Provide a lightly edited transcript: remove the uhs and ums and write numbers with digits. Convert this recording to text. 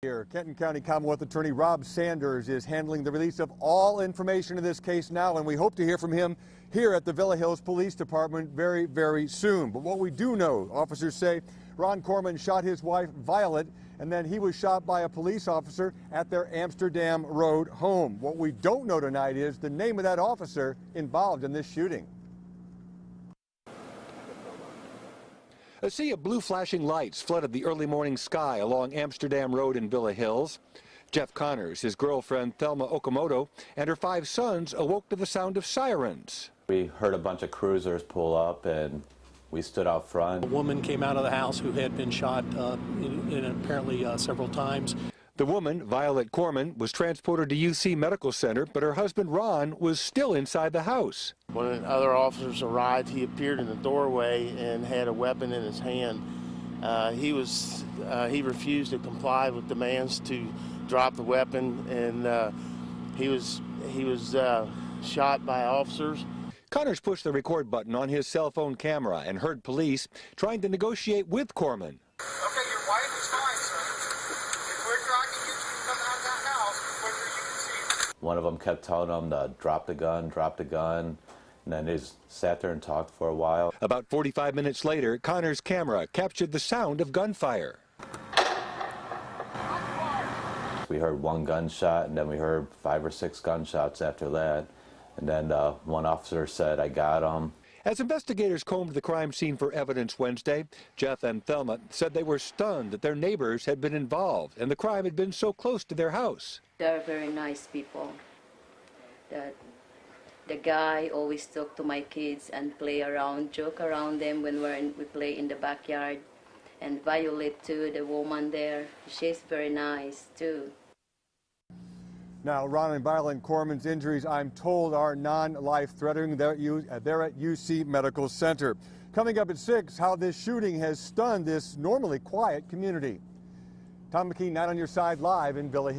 Here, Kenton County Commonwealth Attorney Rob Sanders is handling the release of all information in this case now, and we hope to hear from him here at the Villa Hills Police Department very, very soon. But what we do know, officers say Ron Corman shot his wife Violet, and then he was shot by a police officer at their Amsterdam Road home. What we don't know tonight is the name of that officer involved in this shooting. A sea of blue flashing lights flooded the early morning sky along Amsterdam Road in Villa Hills. Jeff Connors, his girlfriend Thelma Okamoto, and her 5 sons awoke to the sound of sirens. We heard a bunch of cruisers pull up and we stood out front. A woman came out of the house who had been shot apparently several times. The woman, Violet Corman, was transported to UC Medical Center, but her husband Ron was still inside the house. When other officers arrived, he appeared in the doorway and had a weapon in his hand. He refused to comply with demands to drop the weapon, and he was shot by officers. Connors pushed the record button on his cell phone camera and heard police trying to negotiate with Corman. Okay, your wife is fine, sir. If we're trying to get you to come out of that house, the quicker you can see. One of them kept telling him to drop the gun, and then they just sat there and talked for a while. About 45 minutes later, Connors' camera captured the sound of gunfire. We heard 1 gunshot, and then we heard 5 or 6 gunshots after that. And then one officer said, "I got him." As investigators combed the crime scene for evidence Wednesday, Jeff and Thelma said they were stunned that their neighbors had been involved and the crime had been so close to their house. They're very nice people. The guy always talk to my kids and play around, joke around them when we play in the backyard. And Violet too, the woman there, she's very nice too. Now, Ron and Violet Corman's injuries, I'm told, are non-life-threatening. They're at UC Medical Center. Coming up at 6, how this shooting has stunned this normally quiet community. Tom McKee, 9 on your side, live in Villa Hills.